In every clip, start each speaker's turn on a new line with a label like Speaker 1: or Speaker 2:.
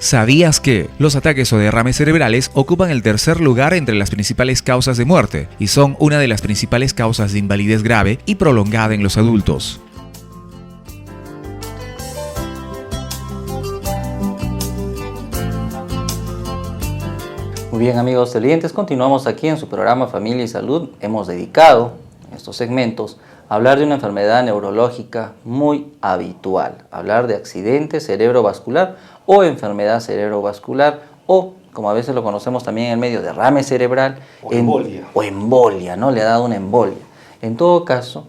Speaker 1: ¿Sabías que los ataques o derrames cerebrales ocupan el tercer lugar entre las principales causas de muerte y son una de las principales causas de invalidez grave y prolongada en los adultos?
Speaker 2: Muy bien, amigos televidentes, continuamos aquí en su programa Familia y Salud. Hemos dedicado estos segmentos a hablar de una enfermedad neurológica muy habitual, hablar de accidente cerebrovascular o enfermedad cerebrovascular o, como a veces lo conocemos también en el medio, derrame cerebral o embolia, ¿no? Le ha dado una embolia. En todo caso,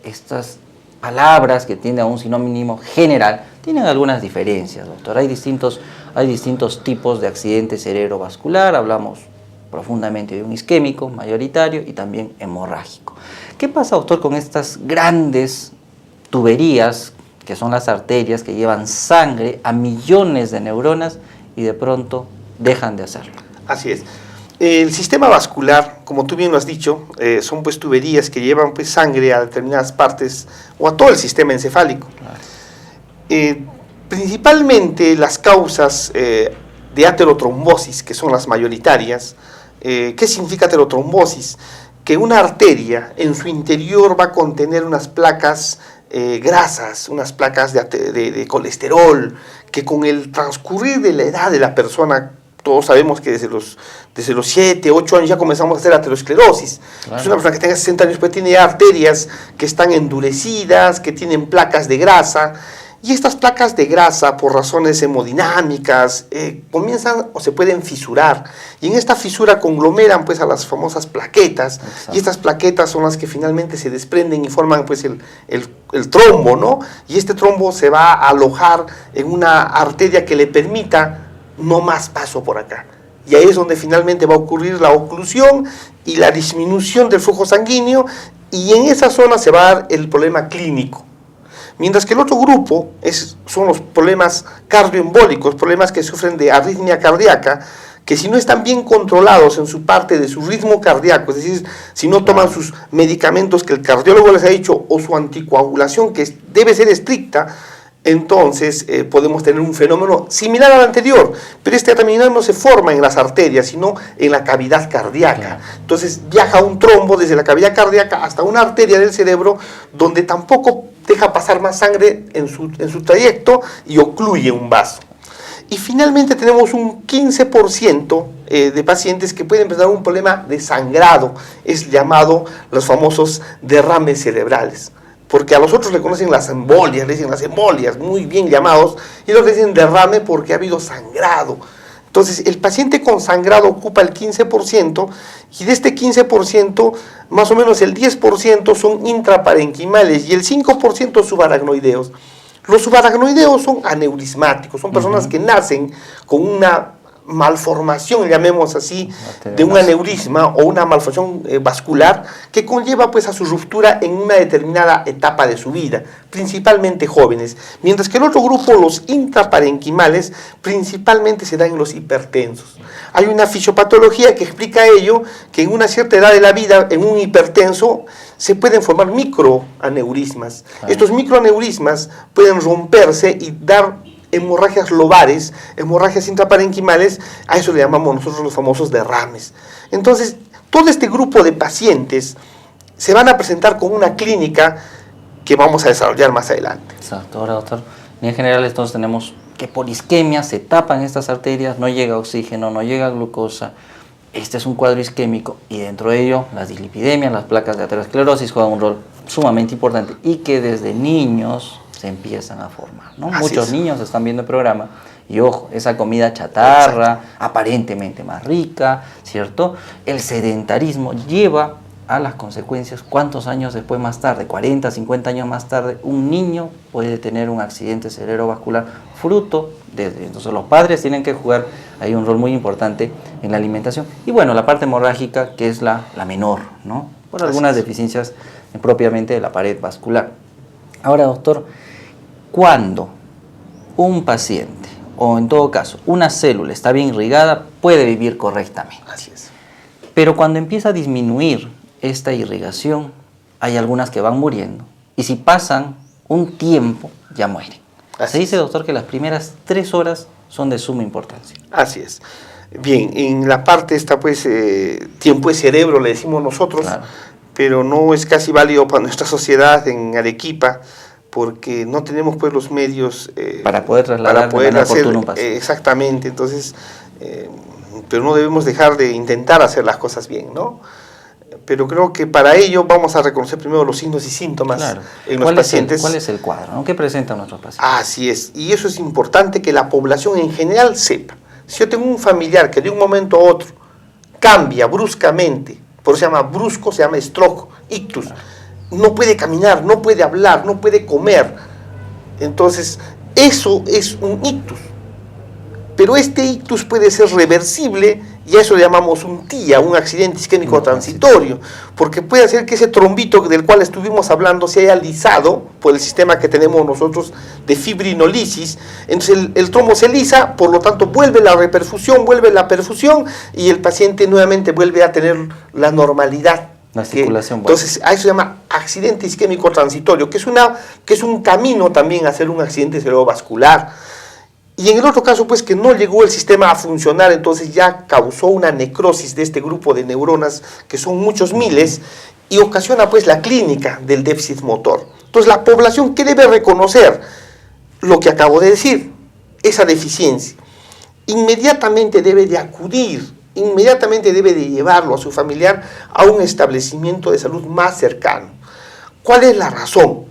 Speaker 2: estas palabras que tienden a un sinónimo general tienen algunas diferencias, doctor. Hay distintos tipos de accidente cerebrovascular. Hablamos profundamente de un isquémico, mayoritario y también hemorrágico. ¿Qué pasa, doctor, con estas grandes tuberías que son las arterias que llevan sangre a millones de neuronas y de pronto dejan de hacerlo?
Speaker 3: Así es. El sistema vascular, como tú bien lo has dicho, son pues tuberías que llevan pues sangre a determinadas partes o a todo el sistema encefálico. Claro. Principalmente las causas de aterotrombosis, que son las mayoritarias. ¿Qué significa aterotrombosis? Que una arteria en su interior va a contener unas placas grasas, unas placas de colesterol, que con el transcurrir de la edad de la persona, todos sabemos que desde los 7, 8 años ya comenzamos a hacer aterosclerosis. Claro. Es una persona que tenga 60 años, pues tiene arterias que están endurecidas, que tienen placas de grasa, y estas placas de grasa, por razones hemodinámicas, comienzan o se pueden fisurar, y en esta fisura conglomeran pues a las famosas plaquetas. Exacto. Y estas plaquetas son las que finalmente se desprenden y forman pues el trombo, ¿no? Y este trombo se va a alojar en una arteria que le permita no más paso por acá. Y ahí es donde finalmente va a ocurrir la oclusión y la disminución del flujo sanguíneo, y en esa zona se va a dar el problema clínico. Mientras que el otro grupo son los problemas cardioembólicos, problemas que sufren de arritmia cardíaca, que si no están bien controlados en su parte de su ritmo cardíaco, es decir, si no toman sus medicamentos que el cardiólogo les ha dicho, o su anticoagulación, que debe ser estricta, entonces podemos tener un fenómeno similar al anterior, pero este también no se forma en las arterias, sino en la cavidad cardíaca. Entonces viaja un trombo desde la cavidad cardíaca hasta una arteria del cerebro, donde tampoco deja pasar más sangre en su trayecto y ocluye un vaso. Y finalmente tenemos un 15% de pacientes que pueden presentar un problema de sangrado, es llamado los famosos derrames cerebrales. Porque a los otros le conocen las embolias, le dicen las embolias, muy bien llamados, y los le dicen derrame porque ha habido sangrado. Entonces, el paciente con sangrado ocupa el 15%, y de este 15%, más o menos el 10% son intraparenquimales y el 5% subaracnoideos. Los subaracnoideos son aneurismáticos, son personas que nacen con una malformación, llamemos así, de un aneurisma o una malformación vascular que conlleva pues a su ruptura en una determinada etapa de su vida, principalmente jóvenes, mientras que el otro grupo, los intraparenquimales, principalmente se dan en los hipertensos. Hay una fisiopatología que explica ello, que en una cierta edad de la vida, en un hipertenso, se pueden formar microaneurismas. Estos microaneurismas pueden romperse y dar hemorragias lobares, hemorragias intraparenquimales, a eso le llamamos nosotros los famosos derrames. Entonces, todo este grupo de pacientes se van a presentar con una clínica que vamos a desarrollar más adelante.
Speaker 2: Exacto. Ahora, doctor, en general entonces tenemos que por isquemia se tapan estas arterias, no llega oxígeno, no llega glucosa. Este es un cuadro isquémico, y dentro de ello las dislipidemias, las placas de aterosclerosis juegan un rol sumamente importante, y que desde niños se empiezan a formar, ¿no? Muchos niños están viendo el programa y, ojo, esa comida chatarra, exacto, aparentemente más rica, ¿cierto? El sedentarismo lleva a las consecuencias. ¿Cuántos años después, más tarde, 40, 50 años más tarde, un niño puede tener un accidente cerebrovascular fruto de eso? Entonces los padres tienen que jugar ahí un rol muy importante en la alimentación. Y bueno, la parte hemorrágica, que es la menor, ¿no? Por algunas deficiencias propiamente de la pared vascular. Ahora, doctor, cuando un paciente, o en todo caso, una célula está bien irrigada, puede vivir correctamente.
Speaker 3: Así es.
Speaker 2: Pero cuando empieza a disminuir esta irrigación, hay algunas que van muriendo, y si pasan un tiempo, ya mueren. Se dice, doctor, que las primeras 3 horas son de suma importancia.
Speaker 3: Así es. Bien, en la parte esta, pues, tiempo de cerebro, le decimos nosotros,
Speaker 2: Claro.
Speaker 3: pero no es casi válido para nuestra sociedad en Arequipa, porque no tenemos, pues, los medios
Speaker 2: Para poder trasladar de manera oportuna un paciente.
Speaker 3: exactamente, entonces, pero no debemos dejar de intentar hacer las cosas bien, ¿no? Pero creo que para ello vamos a reconocer primero los signos y síntomas
Speaker 2: Claro.
Speaker 3: en los pacientes.
Speaker 2: ¿Cuál es el cuadro, ¿no? ¿Qué presentan nuestros pacientes?
Speaker 3: Así es, y eso es importante que la población en general sepa. Si yo tengo un familiar que de un momento a otro cambia bruscamente, por eso se llama brusco, se llama stroke, ictus, no puede caminar, no puede hablar, no puede comer, entonces eso es un ictus. Pero este ictus puede ser reversible y a eso le llamamos un TIA, un accidente isquémico transitorio, porque puede hacer que ese trombito del cual estuvimos hablando se haya lisado por el sistema que tenemos nosotros de fibrinolisis. Entonces el trombo se lisa, por lo tanto vuelve la reperfusión, vuelve la perfusión y el paciente nuevamente vuelve a tener la normalidad.
Speaker 2: La circulación.
Speaker 3: Entonces a eso se llama accidente isquémico transitorio, que es un camino también a hacer un accidente cerebrovascular. Y en el otro caso, pues, que no llegó el sistema a funcionar, entonces ya causó una necrosis de este grupo de neuronas, que son muchos miles, y ocasiona, pues, la clínica del déficit motor. Entonces, la población, ¿qué debe reconocer? Lo que acabo de decir, esa deficiencia. Inmediatamente debe de acudir, inmediatamente debe de llevarlo a su familiar a un establecimiento de salud más cercano. ¿Cuál es la razón?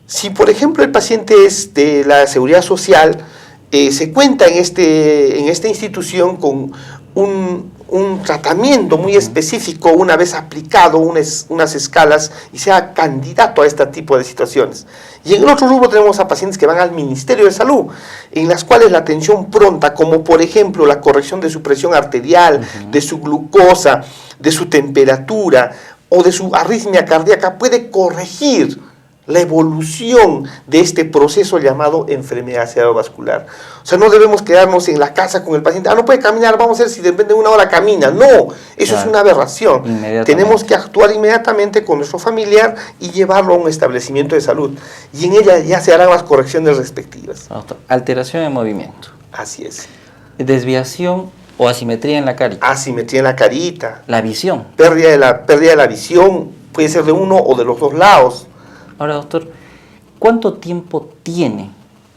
Speaker 3: Si, por ejemplo, el paciente es de la Seguridad Social, se cuenta en esta institución con un tratamiento muy específico una vez aplicado unas escalas y sea candidato a este tipo de situaciones. Y en el otro rubro tenemos a pacientes que van al Ministerio de Salud, en las cuales la atención pronta, como por ejemplo la corrección de su presión arterial, de su glucosa, de su temperatura o de su arritmia cardíaca, puede corregir la evolución de este proceso llamado enfermedad cerebrovascular. O sea, no debemos quedarnos en la casa con el paciente, no puede caminar, vamos a ver si de repente una hora camina. No, eso es una aberración. Tenemos que actuar inmediatamente con nuestro familiar y llevarlo a un establecimiento de salud. Y en ella ya se harán las correcciones respectivas.
Speaker 2: Doctor, alteración de movimiento.
Speaker 3: Así es.
Speaker 2: Desviación o asimetría en la carita.
Speaker 3: Asimetría en la carita.
Speaker 2: La visión.
Speaker 3: Pérdida de la visión, puede ser de uno o de los dos lados.
Speaker 2: Ahora, doctor, ¿cuánto tiempo tiene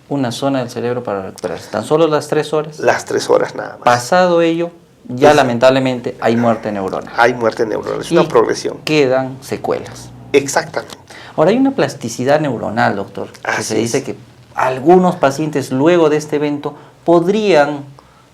Speaker 2: una zona del cerebro para recuperarse? ¿Tan solo las 3 horas?
Speaker 3: Las 3 horas nada más.
Speaker 2: Pasado ello, ya lamentablemente hay muerte neuronal.
Speaker 3: Hay muerte neuronal, es una progresión.
Speaker 2: Quedan secuelas.
Speaker 3: Exactamente.
Speaker 2: Ahora, hay una plasticidad neuronal, doctor, que se dice
Speaker 3: es.
Speaker 2: que algunos pacientes luego de este evento podrían,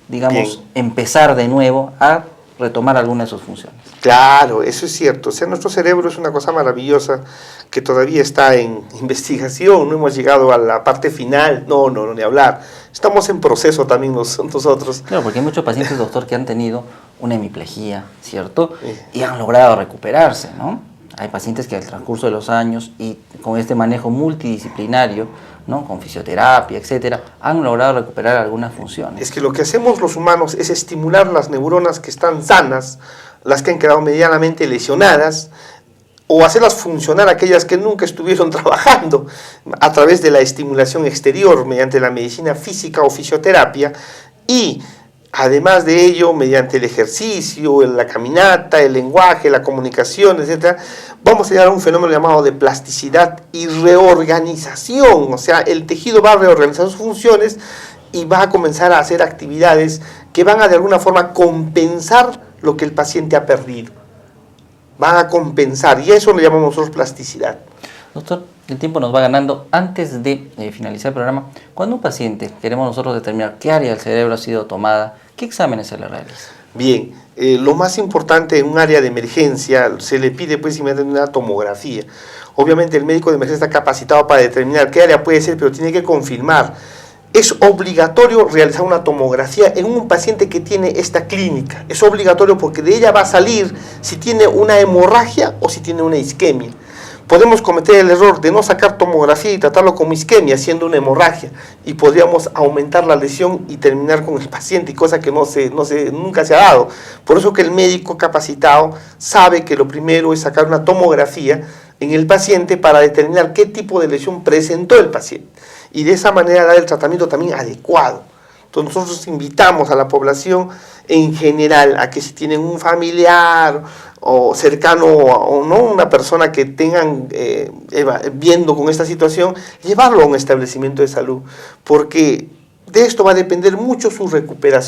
Speaker 2: digamos, empezar de nuevo a retomar alguna de sus funciones.
Speaker 3: Claro, eso es cierto. O sea, nuestro cerebro es una cosa maravillosa que todavía está en investigación, no hemos llegado a la parte final, no, ni hablar. Estamos en proceso también nosotros.
Speaker 2: Claro, porque hay muchos pacientes, doctor, que han tenido una hemiplegia, ¿cierto? Y han logrado recuperarse, ¿no? Hay pacientes que al transcurso de los años y con este manejo multidisciplinario, ¿no? Con fisioterapia, etcétera, han logrado recuperar algunas funciones.
Speaker 3: Es que lo que hacemos los humanos es estimular las neuronas que están sanas, las que han quedado medianamente lesionadas, o hacerlas funcionar aquellas que nunca estuvieron trabajando a través de la estimulación exterior mediante la medicina física o fisioterapia, y además de ello, mediante el ejercicio, la caminata, el lenguaje, la comunicación, etc., vamos a llegar a un fenómeno llamado de plasticidad y reorganización. O sea, el tejido va a reorganizar sus funciones y va a comenzar a hacer actividades que van a de alguna forma compensar lo que el paciente ha perdido. Van a compensar, y eso lo llamamos nosotros plasticidad.
Speaker 2: Doctor, el tiempo nos va ganando. Antes de finalizar el programa, cuando un paciente queremos nosotros determinar qué área del cerebro ha sido tomada, ¿qué exámenes se le realiza?
Speaker 3: Bien, lo más importante en un área de emergencia se le pide pues inmediatamente una tomografía. Obviamente el médico de emergencia está capacitado para determinar qué área puede ser, pero tiene que confirmar. Es obligatorio realizar una tomografía en un paciente que tiene esta clínica. Es obligatorio porque de ella va a salir si tiene una hemorragia o si tiene una isquemia. Podemos cometer el error de no sacar tomografía y tratarlo como isquemia, siendo una hemorragia, y podríamos aumentar la lesión y terminar con el paciente, cosa que nunca se ha dado. Por eso que el médico capacitado sabe que lo primero es sacar una tomografía en el paciente para determinar qué tipo de lesión presentó el paciente, y de esa manera dar el tratamiento también adecuado. Entonces nosotros invitamos a la población en general a que si tienen un familiar o cercano o no, una persona que tengan viendo con esta situación, llevarlo a un establecimiento de salud, porque de esto va a depender mucho su recuperación.